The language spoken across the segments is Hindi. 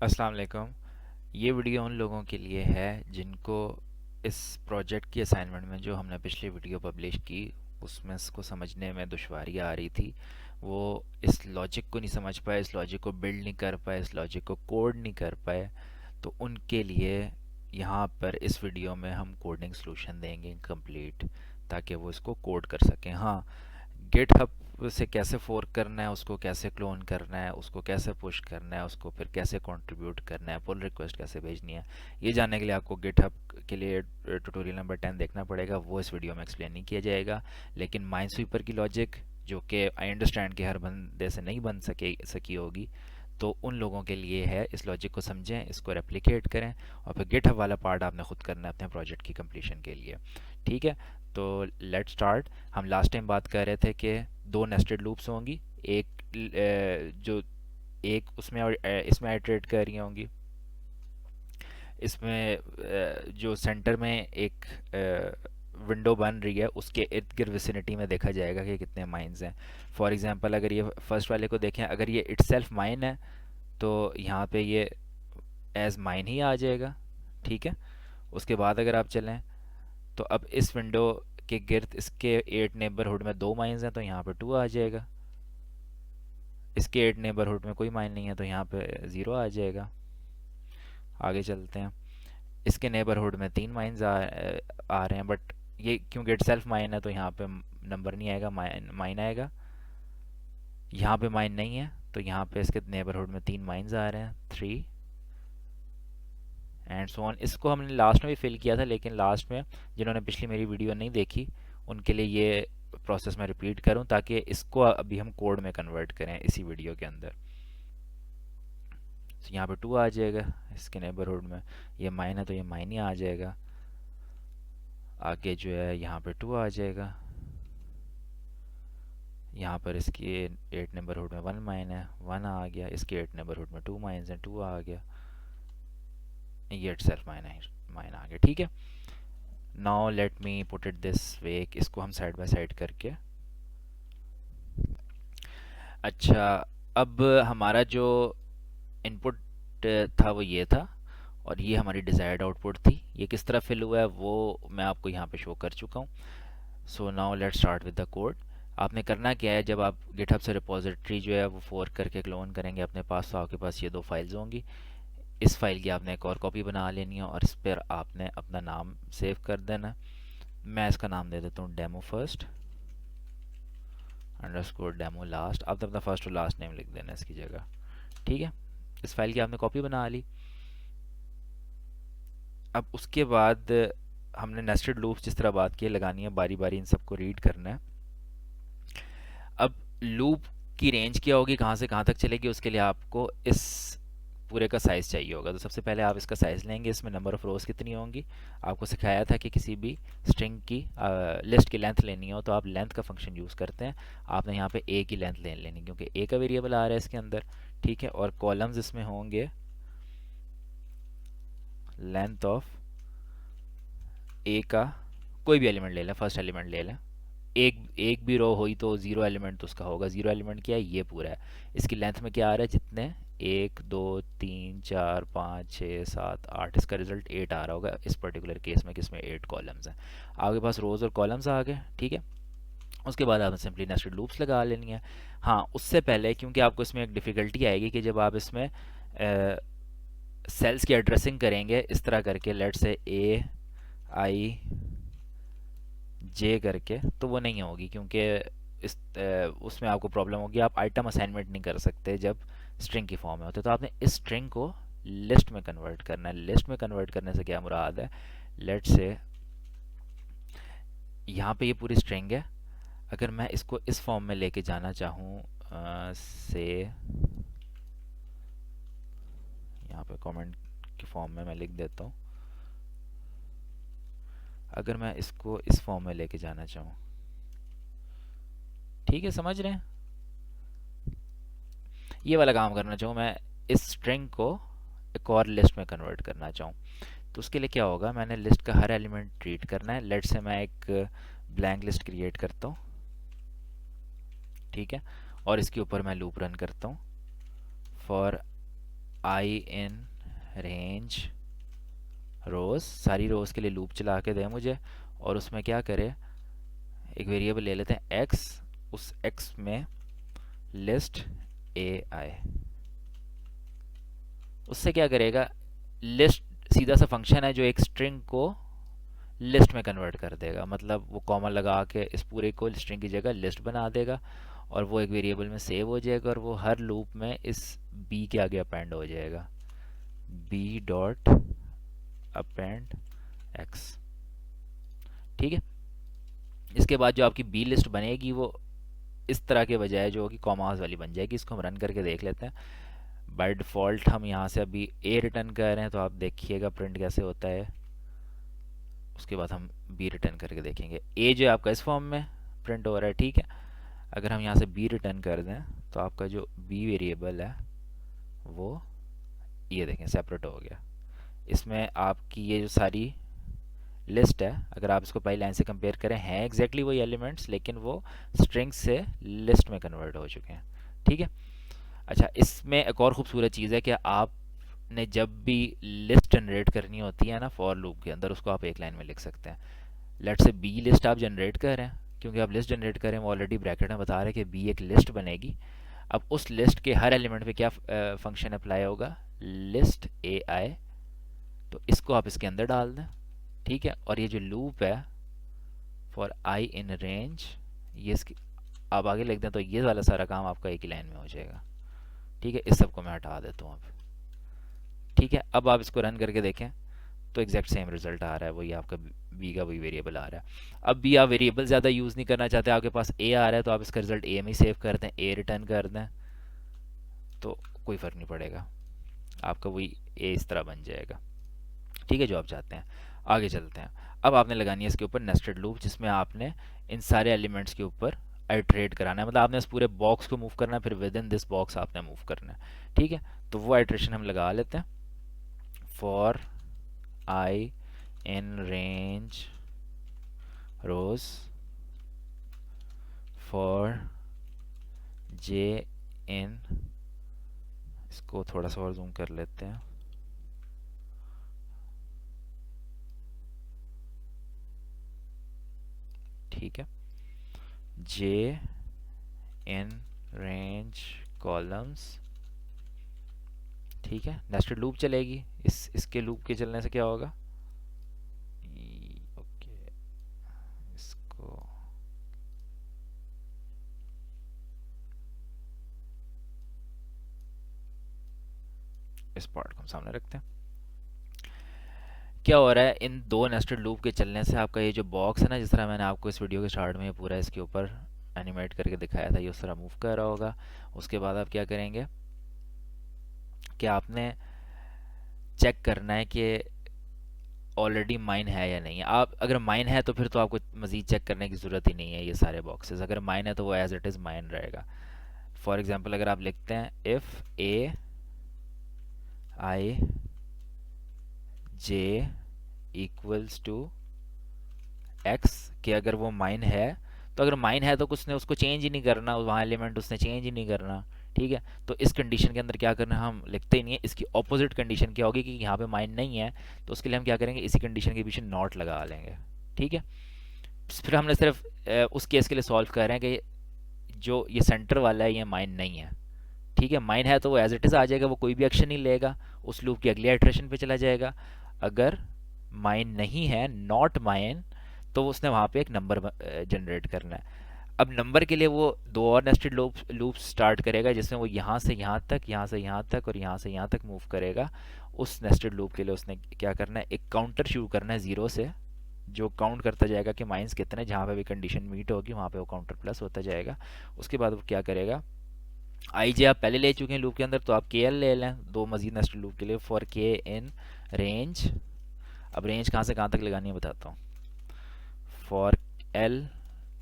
अस्सलाम वालेकुम। ये वीडियो उन लोगों के लिए है जिनको इस प्रोजेक्ट की असाइनमेंट में जो हमने पिछली वीडियो पब्लिश की उसमें इसको समझने में दुश्वारियाँ आ रही थी। वो इस लॉजिक को नहीं समझ पाए, इस लॉजिक को बिल्ड नहीं कर पाए, इस लॉजिक को कोड नहीं कर पाए। तो उनके लिए यहाँ पर इस वीडियो में हम कोडिंग सॉल्यूशन देंगे कंप्लीट, ताकि वो इसको कोड कर सकें। हाँ, गिटहब से कैसे फोर्क करना है, उसको कैसे क्लोन करना है, उसको कैसे पुश करना है, उसको फिर कैसे कंट्रीब्यूट करना है, पुल रिक्वेस्ट कैसे भेजनी है, ये जानने के लिए आपको गिटहब के लिए ट्यूटोरियल नंबर 10 देखना पड़ेगा। वो इस वीडियो में एक्सप्लेन नहीं किया जाएगा। लेकिन माइनस्वीपर की लॉजिक, जो कि आई अंडरस्टैंड कि हर बंदे से नहीं बन सकी होगी, तो उन लोगों के लिए है। इस लॉजिक को समझें, इसको रेप्लिकेट करें, और फिर गिटहब वाला पार्ट आपने खुद करना है अपने प्रोजेक्ट की कंप्लीशन के लिए। ठीक है, तो लेट स्टार्ट। हम लास्ट टाइम बात कर रहे थे कि दो नेस्टेड लूप्स होंगी। एक जो एक उसमें इसमें आइटरेट कर रही होंगी। इसमें जो सेंटर में एक विंडो बन रही है, उसके इर्द गिर्द विसिनिटी में देखा जाएगा कि कितने माइंस हैं। फॉर एग्जांपल, अगर ये फर्स्ट वाले को देखें, अगर ये इटसेल्फ माइन है तो यहाँ पे ये एज माइन ही आ जाएगा। ठीक है, उसके बाद अगर आप चलें तो अब इस विंडो के गिर्द इसके 8 नेबरहुड में दो माइंस हैं, तो यहाँ पे 2 आ जाएगा। इसके 8 नेबरहुड में कोई माइन नहीं है, तो यहाँ पे 0 आ जाएगा। आगे चलते हैं। इसके नेबरहुड में 3 माइंस आ रहे हैं, बट ये क्योंकि इट सेल्फ माइन है तो यहाँ पे नंबर नहीं आएगा, माइन माइन आएगा। यहाँ पे माइन नहीं है, तो यहाँ पे इसके नेबरहुड में 3 माइंस आ रहे हैं, 3 एंड सो ऑन। इसको हमने लास्ट में भी फिल किया था, लेकिन लास्ट में जिन्होंने पिछली मेरी वीडियो नहीं देखी उनके लिए ये प्रोसेस मैं रिपीट करूं, ताकि इसको अभी हम कोड में कन्वर्ट करें इसी वीडियो के अंदर। तो यहाँ पे 2 आ जाएगा इसके नेबरहुड में, ये माइन है तो ये माइन ही आ जाएगा। आगे जो है यहाँ पे 2 आ जाएगा। यहाँ पर इसकी 8 नेबरहुड में 1 माइन है, 1 आ गया। इसके 8 नेबरहुड में 2 माइन्स हैं, 2 आ गया। ये इट सेल्फ माइन है, माइन आ गया। ठीक है, now let me put it this way. इसको हम साइड बाय साइड करके, अच्छा, अब हमारा जो इनपुट था वो ये था, और ये हमारी डिज़ायर्ड आउटपुट थी। ये किस तरह फिल हुआ है वो मैं आपको यहाँ पे शो कर चुका हूँ। So now let's start with the code. आपने करना क्या है, जब आप गिटहब से रिपोजिटरी जो है वो फोर्क करके क्लोन करेंगे अपने पास, तो आपके पास ये दो फाइल्स होंगी। इस फाइल की आपने एक और कॉपी बना लेनी है, और इस पर आपने अपना नाम सेव कर देना है। मैं इसका नाम दे देता हूँ demo first underscore demo last. आप अपना फर्स्ट और लास्ट नेम लिख देना इसकी जगह। ठीक है, इस फाइल की आपने कॉपी बना ली। अब उसके बाद हमने नेस्टेड लूप्स जिस तरह बात की लगानी है, बारी बारी इन सबको रीड करना है। अब लूप की रेंज क्या होगी, कहाँ से कहाँ तक चलेगी, उसके लिए आपको इस पूरे का साइज़ चाहिए होगा। तो सबसे पहले आप इसका साइज़ लेंगे, इसमें नंबर ऑफ़ रोज़ कितनी होंगी। आपको सिखाया था कि किसी भी स्ट्रिंग की लिस्ट की लेंथ लेनी हो तो आप लेंथ का फंक्शन यूज़ करते हैं। आपने यहाँ पे ए की लेंथ ले लेनी, क्योंकि ए का वेरिएबल आ रहा है इसके अंदर। ठीक है, और कॉलम्स इसमें होंगे लेंथ ऑफ ए का कोई भी एलिमेंट ले लें, फर्स्ट एलिमेंट ले लें। एक एक भी रो हुई तो 0 एलिमेंट तो उसका होगा। 0 एलिमेंट क्या है, ये पूरा है। इसकी लेंथ में क्या आ रहा है, जितने 1 2 3 4 5 6 7 8, इसका रिजल्ट 8 आ रहा होगा इस पर्टिकुलर केस में, किसमें 8 कॉलम्स हैं। आपके पास रोज़ और कॉलम्स आ गए। ठीक है, उसके बाद आपने सिंपली नेस्टेड लूप्स लगा लेनी है। हाँ, उससे पहले क्योंकि आपको इसमें एक डिफ़िकल्टी आएगी कि जब आप इसमें सेल्स की एड्रेसिंग करेंगे इस तरह करके, लेट से ए आई जे करके, तो वो नहीं होगी, क्योंकि उसमें आपको प्रॉब्लम होगी। आप आइटम असाइनमेंट नहीं कर सकते जब स्ट्रिंग की फॉर्म में होते। तो आपने इस स्ट्रिंग को लिस्ट में कन्वर्ट करना है। लिस्ट में कन्वर्ट करने से क्या मुराद है, लेट से यहाँ पे ये पूरी स्ट्रिंग है। अगर मैं इसको इस फॉर्म में लेके जाना चाहूँ, से यहाँ पे कमेंट की फॉर्म में मैं लिख देता हूँ, अगर मैं इसको इस फॉर्म में लेके जाना चाहूँ, ठीक है, समझ रहे हैं, ये वाला काम करना चाहूँ मैं, इस स्ट्रिंग को एक और लिस्ट में कन्वर्ट करना चाहूँ, तो उसके लिए क्या होगा, मैंने लिस्ट का हर एलिमेंट ट्रीट करना है। लेट से मैं एक ब्लैंक लिस्ट क्रिएट करता हूँ। ठीक है, और इसके ऊपर मैं लूप रन करता हूँ फॉर आई इन रेंज रोज, सारी रोज के लिए लूप चला के दे मुझे, और उसमें क्या करे, एक वेरिएबल ले लेते हैं x, उस x में लिस्ट ए आए। उससे क्या करेगा, लिस्ट सीधा सा फंक्शन है जो एक स्ट्रिंग को लिस्ट में कन्वर्ट कर देगा, मतलब वो कॉमा लगा के इस पूरे को स्ट्रिंग की जगह लिस्ट बना देगा, और वो एक वेरिएबल में सेव हो जाएगा, और वो हर लूप में इस b के आगे अपेंड हो जाएगा, b डॉट अपेंड x। ठीक है, इसके बाद जो आपकी b लिस्ट बनेगी वो इस तरह के बजाय जो कि कॉमास वाली बन जाएगी। इसको हम रन करके देख लेते हैं। बाय डिफ़ॉल्ट हम यहाँ से अभी a रिटर्न कर रहे हैं, तो आप देखिएगा प्रिंट कैसे होता है। उसके बाद हम b रिटर्न करके देखेंगे। a जो है आपका इस फॉर्म में प्रिंट हो रहा है, ठीक है। अगर हम यहाँ से b रिटर्न कर दें तो आपका जो b वेरिएबल है वो ये देखें सेपरेट हो गया। इसमें आपकी ये जो सारी लिस्ट है, अगर आप इसको पहली लाइन से कंपेयर करें, हैं एग्जैक्टली वही एलिमेंट्स, लेकिन वो स्ट्रिंग से लिस्ट में कन्वर्ट हो चुके हैं। ठीक है। अच्छा, इसमें एक और ख़ूबसूरत चीज़ है कि आपने जब भी लिस्ट जनरेट करनी होती है ना फॉर लूप के अंदर, उसको आप एक लाइन में लिख सकते हैं। लेट से बी लिस्ट आप जनरेट कर रहे हैं, क्योंकि आप लिस्ट जनरेट करें, वो ऑलरेडी ब्रैकेट में बता रहे हैं कि बी एक लिस्ट बनेगी। अब उस लिस्ट के हर एलिमेंट पे क्या फंक्शन अप्लाई होगा, लिस्ट ए आई, तो इसको आप इसके अंदर डाल दें। ठीक है, और ये जो लूप है फॉर आई इन रेंज, ये इसकी आप आगे लिख दें तो ये वाला सारा काम आपका एक ही लाइन में हो जाएगा। ठीक है, इस सब को मैं हटा देता हूँ अब। ठीक है, अब आप इसको रन करके देखें तो एग्जैक्ट सेम रिजल्ट आ रहा है, वही आपका बी का वही वेरिएबल आ रहा है। अब भी आप वेरिएबल ज़्यादा यूज़ नहीं करना चाहते, आपके पास ए आ रहा है, तो आप इसका रिजल्ट ए में ही सेव कर दें, ए रिटर्न कर दें, तो कोई फ़र्क नहीं पड़ेगा, आपका वही ए इस तरह बन जाएगा। ठीक है, जो आप चाहते हैं। आगे चलते हैं। अब आपने लगानी है इसके ऊपर नेस्टेड लूप, जिसमें आपने इन सारे एलिमेंट्स के ऊपर आइट्रेट कराना है, मतलब आपने इस पूरे बॉक्स को मूव करना है, फिर विद इन दिस बॉक्स आपने मूव करना है। ठीक है, तो वो आइट्रेशन हम लगा लेते हैं। For I in range rows for J in, इसको थोड़ा सा और जूम कर लेते हैं। ठीक है, जे इन रेंज कॉलम्स। ठीक है, नेस्टेड लूप चलेगी। इसके लूप के चलने से क्या होगा, ओके, इसको इस पार्ट को हम सामने रखते हैं। क्या हो रहा है, इन दो नेस्टेड लूप के चलने से आपका ये जो बॉक्स है ना, जिस तरह मैंने आपको इस वीडियो के स्टार्ट में पूरा इसके ऊपर एनिमेट करके दिखाया था, ये उस तरह मूव कर रहा होगा। उसके बाद आप क्या करेंगे कि आपने चेक करना है कि ऑलरेडी माइन है या नहीं है। आप अगर माइन है तो फिर तो आपको मज़ीद चेक करने की ज़रूरत ही नहीं है। ये सारे बॉक्सेस अगर माइन है तो वो एज इट इज़ माइन रहेगा। फॉर एग्जांपल अगर आप लिखते हैं if a i j equals to x, कि अगर वो माइन है, तो अगर माइन है तो कुछ ने उसको चेंज ही नहीं करना, वहाँ एलिमेंट उसने चेंज ही नहीं करना। ठीक है, तो इस कंडीशन के अंदर क्या करना, हम लिखते ही नहीं है। इसकी ऑपोजिट कंडीशन क्या होगी कि यहाँ पे माइन नहीं है, तो उसके लिए हम क्या करेंगे, इसी कंडीशन के पीछे नॉट लगा लेंगे। ठीक है, फिर हमने सिर्फ उस केस के लिए सॉल्व कर रहे हैं कि जो ये सेंटर वाला है ये माइन नहीं है। ठीक है, माइन है तो वो एज इट इज़ आ जाएगा, वो कोई भी एक्शन नहीं लेगा, उस लूप की अगली इटरेशन पे चला जाएगा। अगर माइन नहीं है, नॉट माइन, तो उसने वहाँ पे एक नंबर जनरेट करना है। अब नंबर के लिए वो दो और नेस्टेड लूप स्टार्ट करेगा, जिसमें वो यहाँ से यहाँ तक, यहाँ से यहाँ तक और यहाँ से यहाँ तक मूव करेगा। उस नेस्टेड लूप के लिए उसने क्या करना है, एक काउंटर शुरू करना है 0 से, जो काउंट करता जाएगा कि माइंस कितने, जहाँ पे भी कंडीशन मीट होगी वहाँ पे वो काउंटर प्लस होता जाएगा। उसके बाद वो क्या करेगा, आई जे आप पहले ले चुके हैं लूप के अंदर, तो आप के एल ले लें दो मजीद नेस्टेड लूप के लिए। फॉर के इन रेंज, अब रेंज कहाँ से कहाँ तक लगानी है बताता हूँ। फॉर एल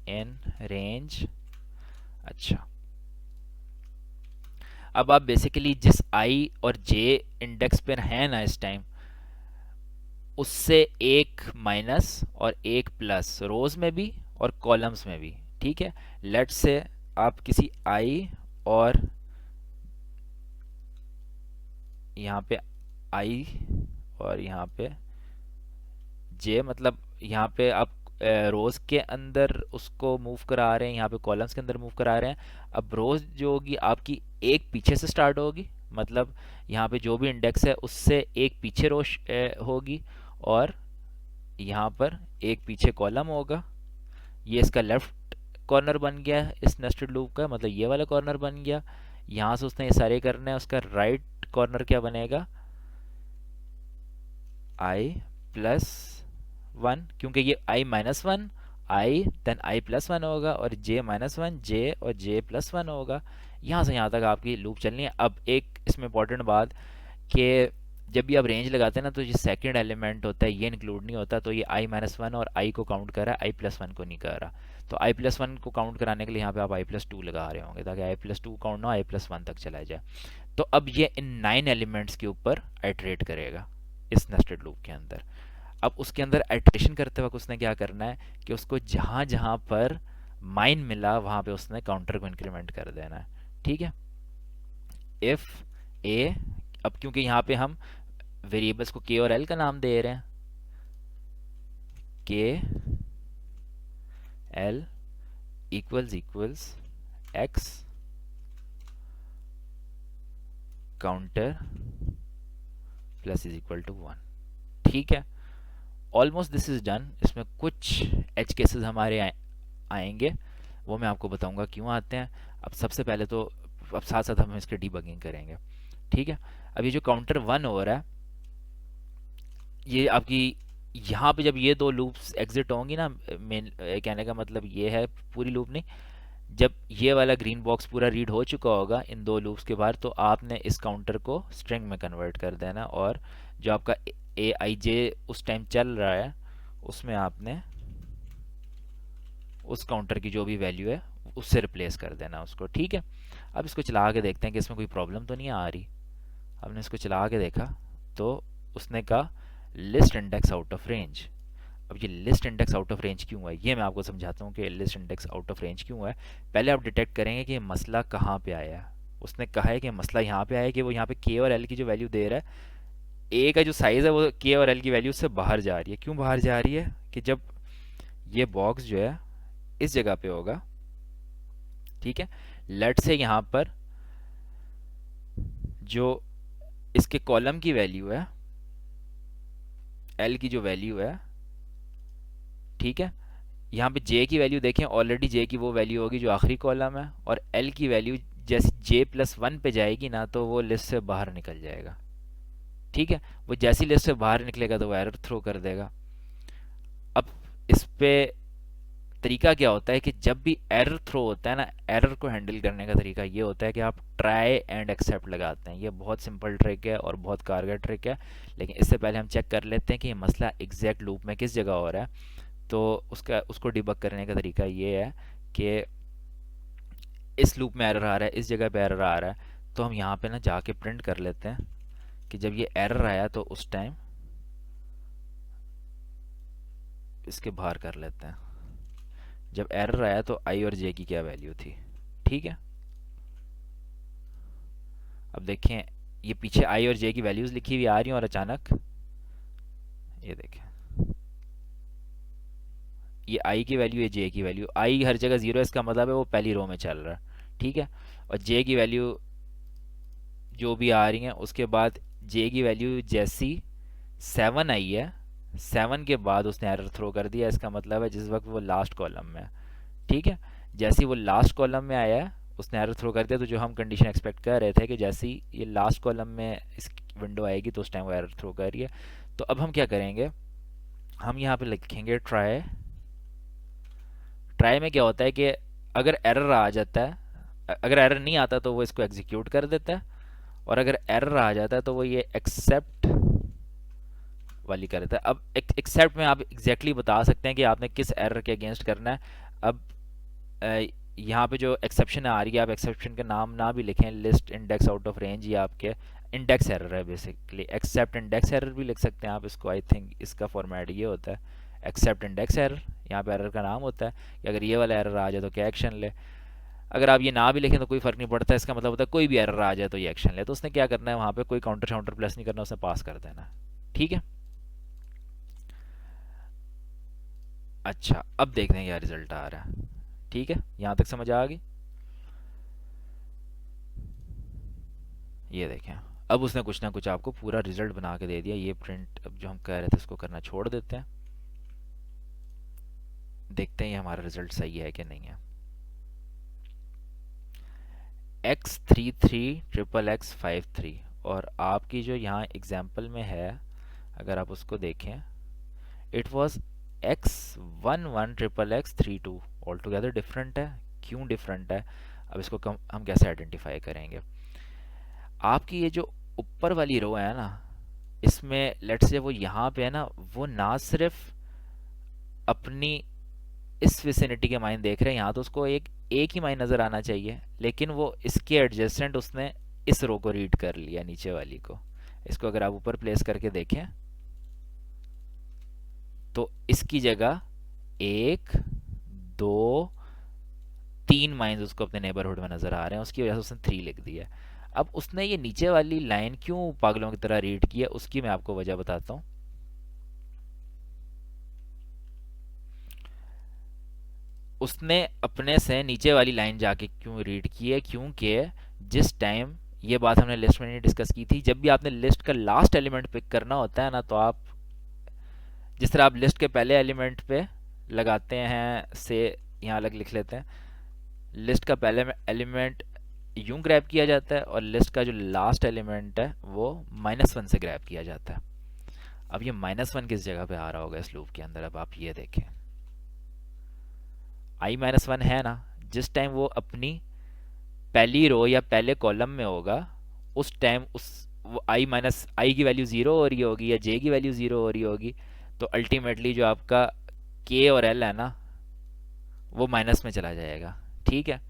इन रेंज, अच्छा, अब आप बेसिकली जिस आई और जे इंडेक्स पर हैं ना इस टाइम, उससे एक माइनस और एक प्लस, रोज में भी और कॉलम्स में भी। ठीक है, लेट से आप किसी आई और यहाँ पे आई और यहाँ पे जे, मतलब यहाँ पे आप रोज के अंदर उसको मूव करा रहे हैं, यहाँ पे कॉलम्स के अंदर मूव करा रहे हैं। अब रोज जो होगी आपकी एक पीछे से स्टार्ट होगी, मतलब यहाँ पे जो भी इंडेक्स है उससे एक पीछे रो होगी, और यहाँ पर एक पीछे कॉलम होगा। ये इसका लेफ्ट कॉर्नर बन गया है इस नेस्टेड लूप का, मतलब ये वाला कॉर्नर बन गया। यहाँ से उसने ये सारे करने हैं, उसका राइट कॉर्नर क्या बनेगा, आई प्लस वन, क्योंकि ये I minus one I then I plus one होगा, और जे माइनस वन जे और जे प्लस वन होगा। यहाँ से यहाँ तक आपकी लूप चलनी है। अब एक इसमें इंपॉर्टेंट बात कि जब भी आप रेंज लगाते हैं ना, तो ये सेकंड एलिमेंट होता है, ये इंक्लूड नहीं होता। तो ये आई माइनस वन और आई को काउंट कर रहा है, आई प्लस वन को नहीं कर रहा। तो आई प्लस वन को काउंट कराने के लिए यहाँ पे आप आई प्लस टू लगा रहे होंगे, ताकि आई प्लस टू काउंट ना आई प्लस वन तक चला जाए। तो अब ये इन 9 एलिमेंट्स के ऊपर आइटरेट करेगा इस नेस्टेड लूप के अंदर। अब उसके अंदर आइटरेशन करते वक्त उसने क्या करना है कि उसको जहाँ जहाँ पर माइन मिला वहाँ पे उसने काउंटर को इंक्रीमेंट कर देना है। ठीक है, इफ ए, अब क्योंकि यहाँ पे हम वेरिएबल्स को के और एल का नाम दे रहे हैं, k l equals x counter plus is equal to one. ठीक है, ऑलमोस्ट दिस इज डन। इसमें कुछ एच केसेस हमारे आएंगे, वो मैं आपको बताऊंगा क्यों आते हैं। अब सबसे पहले तो अब साथ साथ हम इसके डीबगिंग करेंगे। ठीक है, अब ये जो काउंटर वन हो रहा है, ये आपकी यहाँ पे जब ये दो लूप्स एग्जिट होंगी ना, मेन कहने का मतलब ये है, पूरी लूप नहीं, जब ये वाला ग्रीन बॉक्स पूरा रीड हो चुका होगा इन दो लूप्स के बाद, तो आपने इस काउंटर को स्ट्रिंग में कन्वर्ट कर देना, और जो आपका ए आई जे उस टाइम चल रहा है उसमें आपने उस काउंटर की जो भी वैल्यू है उससे रिप्लेस कर देना उसको। ठीक है, अब इसको चला के देखते हैं कि इसमें कोई प्रॉब्लम तो नहीं आ रही। हमने इसको चला के देखा तो उसने कहा list index out of range. अब ये list index out of range क्यों है, ये मैं आपको समझाता हूँ कि list index out of range क्यों है। पहले आप डिटेक्ट करेंगे कि मसला कहाँ पे आया है। उसने कहा है कि मसला यहाँ पे आया है कि वो यहाँ पे के और एल की जो वैल्यू दे रहा है, ए का जो साइज़ है वो के और एल की वैल्यू से बाहर जा रही है। क्यों बाहर जा रही है कि जब ये बॉक्स जो है इस जगह पे होगा, ठीक है, लेट से यहाँ पर जो इसके कॉलम की वैल्यू है, एल की जो वैल्यू है, ठीक है, यहाँ पे जे की वैल्यू देखें, ऑलरेडी जे की वो वैल्यू होगी जो आखिरी कॉलम है, और एल की वैल्यू जैसे जे प्लस वन पे जाएगी ना, तो वो लिस्ट से बाहर निकल जाएगा। ठीक है, वो जैसी लिस्ट से बाहर निकलेगा तो वो एरर थ्रो कर देगा। अब इस पे तरीका क्या होता है कि जब भी एरर थ्रो होता है ना, एरर को हैंडल करने का तरीका ये होता है कि आप ट्राई एंड एक्सेप्ट लगाते हैं। ये बहुत सिंपल ट्रिक है और बहुत कारगर ट्रिक है, लेकिन इससे पहले हम चेक कर लेते हैं कि ये मसला एग्जैक्ट लूप में किस जगह हो रहा है। तो उसको डिबग करने का तरीका ये है कि इस लूप में एरर आ रहा है, इस जगह पे एरर आ रहा है, तो हम यहाँ पे ना जाके प्रिंट कर लेते हैं कि जब ये एरर आया तो उस टाइम इसके बाहर कर लेते हैं, जब एरर आया तो आई और जे की क्या वैल्यू थी। ठीक है, अब देखें ये पीछे आई और जे की वैल्यूज लिखी हुई आ रही हैं, और अचानक ये देखें ये आई की वैल्यू, ये जे की वैल्यू। आई हर जगह जीरो है, इसका मतलब है वो पहली रो में चल रहा है। ठीक है, और जे की वैल्यू जो भी आ रही हैं, उसके बाद जे की वैल्यू जैसी 7 आई है, 7 के बाद उसने एरर थ्रो कर दिया। इसका मतलब है जिस वक्त वो लास्ट कॉलम में है, ठीक है, जैसे ही वो लास्ट कॉलम में आया है उसने एरर थ्रो कर दिया। तो जो हम कंडीशन एक्सपेक्ट कर रहे थे कि जैसे ही ये लास्ट कॉलम में इस विंडो आएगी तो उस टाइम वो एरर थ्रो कर रही है। तो अब हम क्या करेंगे, हम यहाँ पे लिखेंगे ट्राई। ट्राई में क्या होता है कि अगर एरर आ जाता है, अगर एरर नहीं आता तो वो इसको एग्जीक्यूट कर देता है, और अगर एरर आ जाता है तो वो ये एक्सेप्ट वाली कर देता है। अब एक्सेप्ट में आप एग्जैक्टली बता सकते हैं कि आपने किस एरर के अगेंस्ट करना है। अब यहाँ पे जो एक्सेप्शन आ रही है, आप एक्सेप्शन का नाम ना भी लिखें, list index out of range, ये आपके इंडेक्स एरर है बेसिकली। एक्सेप्ट इंडेक्स एरर भी लिख सकते हैं आप इसको। आई थिंक इसका फॉर्मेट ये होता है एक्सेप्ट इंडेक्स एरर। यहाँ पे एरर का नाम होता है कि अगर ये वाला एरर आ जाए तो क्या एक्शन ले। अगर आप ये ना भी लिखें तो कोई फ़र्क नहीं पड़ता, इसका मतलब होता है कोई भी एरर आ जाए तो ये एक्शन ले। तो उसने क्या करना है, वहाँ पे कोई काउंटर शाउंटर प्लस नहीं करना, उसने पास कर देना। ठीक है। अच्छा, अब देखते हैं क्या रिजल्ट आ रहा है। ठीक है, यहाँ तक समझ आ गई। ये देखें, अब उसने कुछ ना कुछ आपको पूरा रिजल्ट बना के दे दिया। ये प्रिंट अब जो हम कह रहे थे उसको करना छोड़ देते हैं, देखते हैं ये हमारा रिजल्ट सही है कि नहीं है। X33 XXX53 और आपकी जो यहाँ एग्जाम्पल में है, अगर आप उसको देखें, it was X11 XXX32। All together different है। क्यों डिफरेंट है, अब इसको हम कैसे आइडेंटिफाई करेंगे। आपकी ये जो ऊपर वाली रो है ना, इसमें लेट्स से वो यहाँ पे है ना, वो ना सिर्फ अपनी इस विसिनिटी के माइन देख रहे हैं, यहाँ तो उसको एक ही माइन नज़र आना चाहिए, लेकिन वो इसके एडजेसेंट उसने इस रो को रीड कर लिया, नीचे वाली को। इसको अगर आप ऊपर प्लेस करके देखें तो इसकी जगह 1 2 3 माइन्स उसको अपने नेबरहुड में नज़र आ रहे हैं, उसकी वजह से उसने 3 लिख दिया। अब उसने ये नीचे वाली लाइन क्यों पागलों की तरह रीड किया, उसकी मैं आपको वजह बताता हूँ। उसने अपने से नीचे वाली लाइन जाके क्यों रीड की है, क्योंकि जिस टाइम, ये बात हमने लिस्ट में नहीं डिस्कस की थी, जब भी आपने लिस्ट का लास्ट एलिमेंट पिक करना होता है ना, तो आप जिस तरह आप लिस्ट के पहले एलिमेंट पे लगाते हैं, से यहाँ अलग लिख लेते हैं, लिस्ट का पहले एलिमेंट यूं ग्रैब किया जाता है और लिस्ट का जो लास्ट एलिमेंट है वो -1 से ग्रैब किया जाता है। अब ये -1 किस जगह पे आ रहा होगा इस लूप के अंदर, अब आप ये देखें, i-1 है ना, जिस टाइम वो अपनी पहली रो या पहले कॉलम में होगा, उस टाइम उस वो i की वैल्यू 0 हो रही होगी या j की वैल्यू 0 हो रही होगी, तो अल्टीमेटली जो आपका k और l है ना, वो माइनस में चला जाएगा। ठीक है,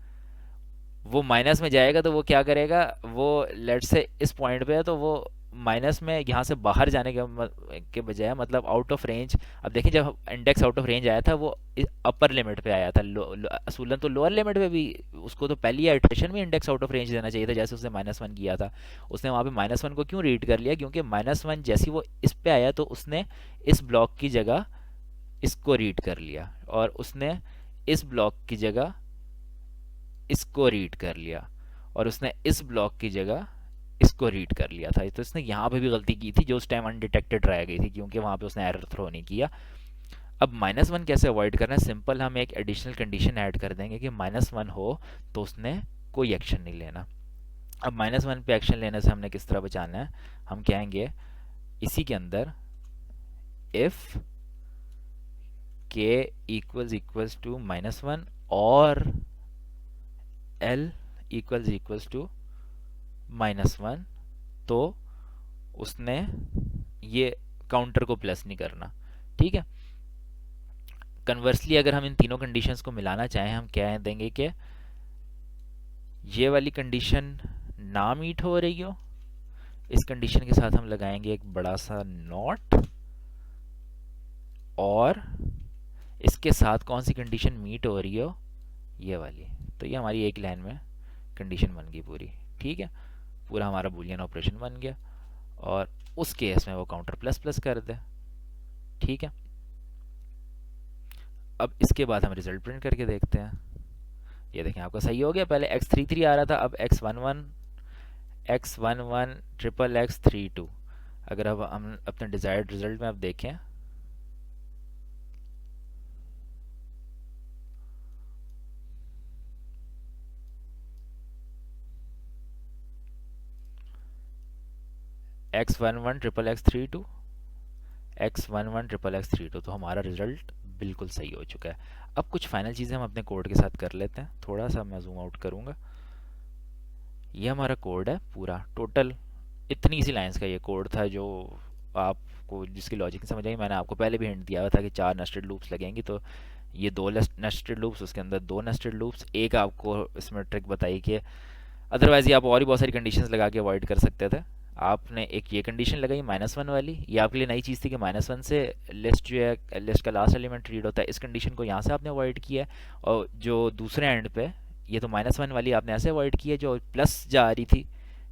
वो माइनस में जाएगा तो वो क्या करेगा, वो लेट से इस पॉइंट पे है तो वो माइनस में यहाँ से बाहर जाने के बजाय, मतलब आउट ऑफ रेंज। अब देखिए, जब इंडेक्स आउट ऑफ रेंज आया था वो अपर लिमिट पे आया था, असूलन तो लोअर लिमिट पे भी उसको तो पहली इटरेशन में इंडेक्स आउट ऑफ रेंज देना चाहिए था, जैसे उसने -1 किया था। उसने वहाँ पे -1 को क्यों रीड कर लिया, क्योंकि -1 जैसे वो इस पे आया तो उसने इस ब्लॉक की जगह इसको रीड कर लिया, और उसने इस ब्लॉक की जगह इसको रीड कर लिया, और उसने इस ब्लॉक की जगह इसको रीड कर लिया था। तो इसने यहाँ पे भी गलती की थी, जो उस टाइम अनडिटेक्टेड रह गई थी, क्योंकि वहाँ पे उसने एरर थ्रो नहीं किया। अब -1 कैसे अवॉइड करना है, सिंपल, हम एक एडिशनल कंडीशन ऐड कर देंगे कि -1 हो तो उसने कोई एक्शन नहीं लेना। अब -1 पे एक्शन लेने से हमने किस तरह बचाना है, हम कहेंगे इसी के अंदर इफ k इक्वल्स टू -1 और l इक्वल्स टू -1, तो उसने ये काउंटर को प्लस नहीं करना। ठीक है। कन्वर्सली अगर हम इन तीनों कंडीशंस को मिलाना चाहें, हम कह देंगे कि ये वाली कंडीशन ना मीट हो रही हो, इस कंडीशन के साथ हम लगाएंगे एक बड़ा सा नॉट, और इसके साथ कौन सी कंडीशन मीट हो रही हो, ये वाली। तो ये हमारी एक लाइन में कंडीशन बन गई पूरी। ठीक है, पूरा हमारा बूलियन ऑपरेशन बन गया, और उस केस में वो काउंटर प्लस प्लस कर दे। ठीक है, अब इसके बाद हम रिजल्ट प्रिंट करके देखते हैं। ये देखें, आपका सही हो गया। पहले x33 आ रहा था, अब x11 XXX32। अगर अब हम अपने डिजायर्ड रिजल्ट में अब देखें, x11 XXX32 x11 XXX32, तो हमारा रिजल्ट बिल्कुल सही हो चुका है। अब कुछ फाइनल चीज़ें हम अपने कोड के साथ कर लेते हैं। थोड़ा सा मैं जूम आउट करूँगा। ये हमारा कोड है पूरा, टोटल इतनी सी लाइंस का ये कोड था, जो आपको जिसकी लॉजिक समझ आई। मैंने आपको पहले भी हिंट दिया हुआ था कि 4 नेस्टेड लूप्स लगेंगी, तो ये 2 नेस्टेड लूप्स, उसके अंदर 2 नेस्टेड लूप्स। एक आपको इसमें ट्रिक बताई कि अदरवाइज ये आप और भी बहुत सारी कंडीशंस लगा के अवॉइड कर सकते थे। आपने एक ये कंडीशन लगाई -1 वाली, ये आपके लिए नई चीज़ थी कि -1 से लिस्ट जो है, लिस्ट का लास्ट एलिमेंट रीड होता है, इस कंडीशन को यहाँ से आपने अवॉइड किया है। और जो दूसरे एंड पे ये तो -1 वाली आपने ऐसे अवॉइड की है, जो प्लस जा रही थी,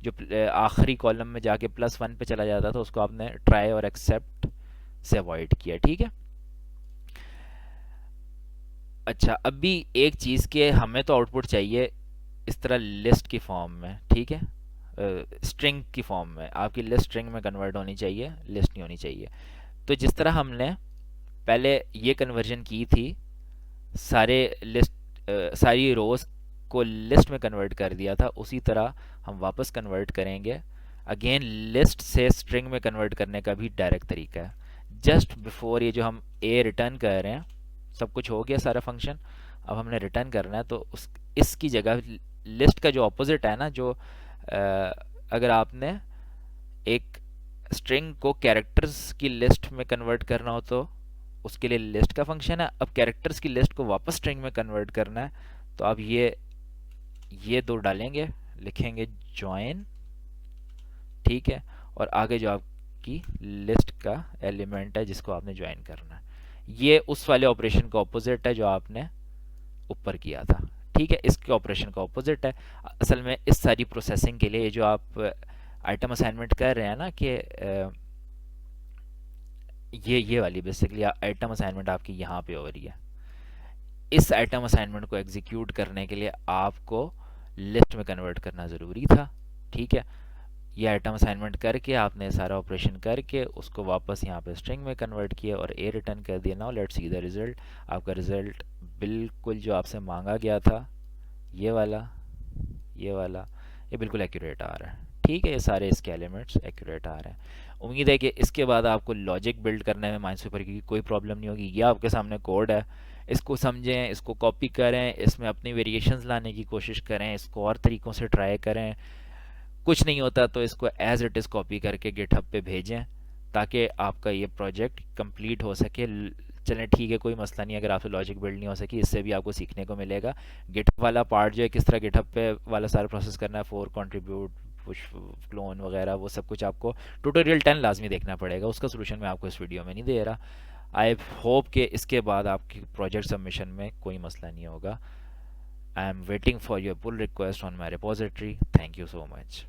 जो आखिरी कॉलम में जाके +1 पे चला जाता था, उसको आपने ट्राई और एक्सेप्ट से अवॉइड किया। ठीक है। अच्छा, अब भी एक चीज़ के हमें तो आउटपुट चाहिए इस तरह लिस्ट की फॉर्म में। ठीक है, स्ट्रिंग की फॉर्म में आपकी लिस्ट स्ट्रिंग में कन्वर्ट होनी चाहिए, लिस्ट नहीं होनी चाहिए। तो जिस तरह हमने पहले ये कन्वर्जन की थी, सारे लिस्ट सारी रोज को लिस्ट में कन्वर्ट कर दिया था, उसी तरह हम वापस कन्वर्ट करेंगे। अगेन लिस्ट से स्ट्रिंग में कन्वर्ट करने का भी डायरेक्ट तरीका है। जस्ट बिफोर ये जो हम ए रिटर्न कर रहे हैं, सब कुछ हो गया सारा फंक्शन, अब हमने रिटर्न करना है, तो उस इसकी जगह लिस्ट का जो ऑपोजिट है ना, जो अगर आपने एक स्ट्रिंग को कैरेक्टर्स की लिस्ट में कन्वर्ट करना हो तो उसके लिए लिस्ट का फंक्शन है। अब कैरेक्टर्स की लिस्ट को वापस स्ट्रिंग में कन्वर्ट करना है, तो आप ये दो डालेंगे, लिखेंगे जॉइन। ठीक है, और आगे जो आपकी लिस्ट का एलिमेंट है जिसको आपने ज्वाइन करना है, ये उस वाले ऑपरेशन का ऑपोजिट है जो आपने ऊपर किया था। ठीक है, इसके ऑपरेशन का ऑपोजिट है। असल में इस सारी प्रोसेसिंग के लिए ये जो आप आइटम असाइनमेंट कर रहे हैं ना, कि ये वाली बेसिकली आइटम असाइनमेंट आपकी यहाँ पे हो रही है। इस आइटम असाइनमेंट को एग्जीक्यूट करने के लिए आपको लिस्ट में कन्वर्ट करना ज़रूरी था। ठीक है, ये आइटम असाइनमेंट करके आपने सारा ऑपरेशन करके उसको वापस यहाँ पे स्ट्रिंग में कन्वर्ट किया और ए रिटर्न कर दिया। Now let's see the result. आपका रिजल्ट बिल्कुल जो आपसे मांगा गया था, ये वाला, ये वाला, ये बिल्कुल एक्यूरेट आ रहा है। ठीक है, ये सारे इसके एलिमेंट्स एक्यूरेट आ रहे हैं। उम्मीद है कि इसके बाद आपको लॉजिक बिल्ड करने में माइनस्वीपर की कोई प्रॉब्लम नहीं होगी। ये आपके सामने कोड है, इसको समझें, इसको कॉपी करें, इसमें अपनी वेरिएशंस लाने की कोशिश करें, इसको और तरीक़ों से ट्राई करें। कुछ नहीं होता तो इसको एज इट इज़ कॉपी करके गिटहब पे भेजें, ताकि आपका ये प्रोजेक्ट कंप्लीट हो सके। चलें ठीक है, कोई मसला नहीं, अगर आपसे लॉजिक बिल्ड नहीं हो सकी, इससे भी आपको सीखने को मिलेगा। गिटहब वाला पार्ट जो है, किस तरह गिटहब पे वाला सारा प्रोसेस करना है, फोर कंट्रीब्यूट, पुश, क्लोन वगैरह, वो सब कुछ आपको ट्यूटोरियल 10 लाजमी देखना पड़ेगा। उसका सोल्यूशन मैं आपको इस वीडियो में नहीं दे रहा। आई होप कि इसके बाद आपकी प्रोजेक्ट सबमिशन में कोई मसला नहीं होगा। I am waiting for your pull request on my repository. Thank you so much.